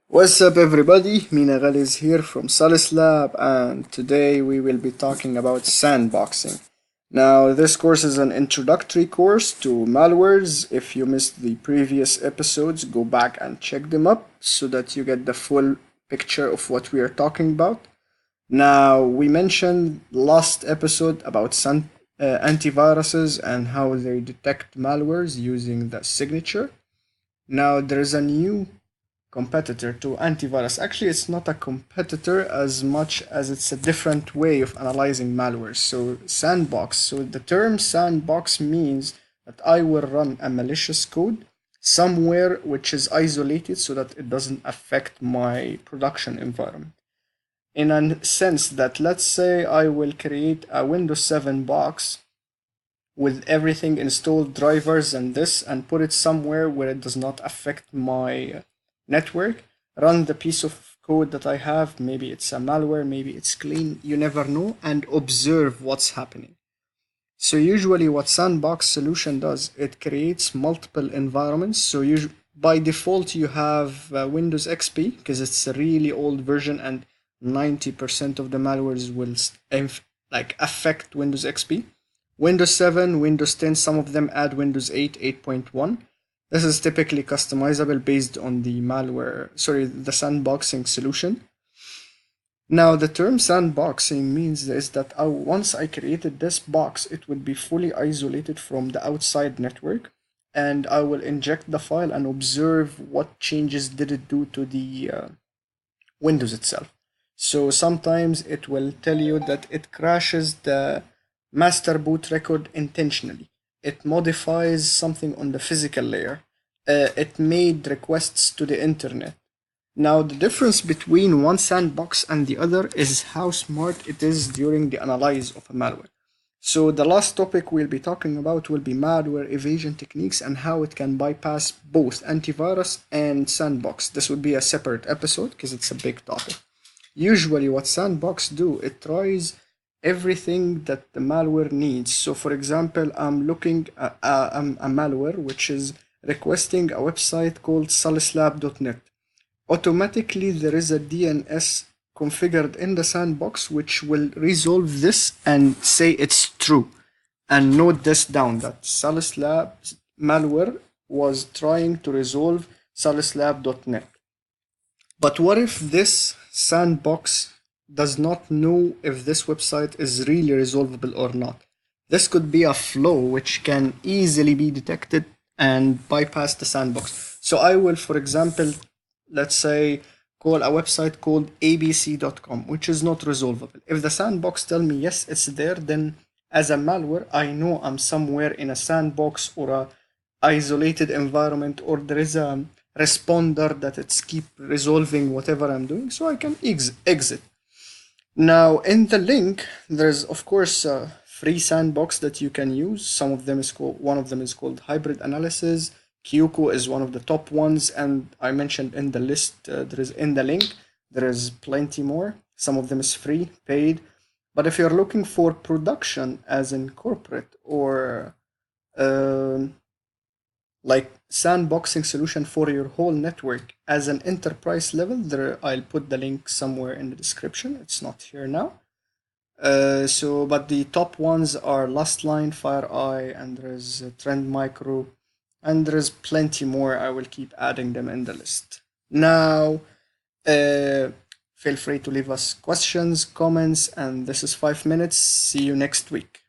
What's up, everybody? Mina Ghali is here from Salus Lab, and today we will be talking about sandboxing. Now, this course is an introductory course to malwares. If you missed the previous episodes, go back and check them up so that you get the full picture of what we are talking about. Now, we mentioned last episode about antiviruses and how they detect malwares using the signature. Now, there is a new competitor to antivirus. Actually, it's not a competitor as much as it's a different way of analyzing malware. So, sandbox. So, the term sandbox means that I will run a malicious code somewhere which is isolated so that it doesn't affect my production environment. In a sense that, let's say I will create a Windows 7 box with everything installed, drivers and this, and put it somewhere where it does not affect my network, run the piece of code that I have, maybe it's a malware, maybe it's clean, you never know, and observe what's happening. So usually what Sandbox solution does, it creates multiple environments. So by default you have Windows XP because it's a really old version and 90% of the malwares will affect Windows XP. Windows 7, Windows 10, some of them add Windows 8, 8.1. This is typically customizable based on the the sandboxing solution. Now, the term sandboxing means is that once I created this box, it would be fully isolated from the outside network, and I will inject the file and observe what changes did it do to the Windows itself. So sometimes it will tell you that it crashes the master boot record intentionally. It modifies something on the physical layer. It made requests to the internet. Now, the difference between one sandbox and the other is how smart it is during the analyze of a malware. So the last topic we'll be talking about will be malware evasion techniques and how it can bypass both antivirus and sandbox. This would be a separate episode because it's a big topic. Usually what sandbox do, it tries everything that the malware needs. So for example, I'm looking at a malware which is requesting a website called saluslab.net. Automatically there is a DNS configured in the sandbox which will resolve this and say it's true. And note this down that Salus Lab malware was trying to resolve saluslab.net. But what if this sandbox does not know if this website is really resolvable or not? This could be a flaw which can easily be detected and bypass the sandbox. So I will, for example, let's say, call a website called abc.com, which is not resolvable. If the sandbox tell me yes, it's there, then as a malware, I know I'm somewhere in a sandbox or a isolated environment, or there is a responder that it's keep resolving whatever I'm doing, so I can exit. Now, in the link, there's of course a free sandbox that you can use. One of them is called hybrid analysis. Kyuko is one of the top ones, and I mentioned in the list, there is in the link, there is plenty more. Some of them is free, paid. But if you're looking for production as in corporate or like sandboxing solution for your whole network as an enterprise level, there I'll put the link somewhere in the description. It's not here now. But the top ones are Lastline, FireEye, and there's Trend Micro, and there's plenty more. I will keep adding them in the list. Now, feel free to leave us questions, comments, and this is 5 minutes. See you next week.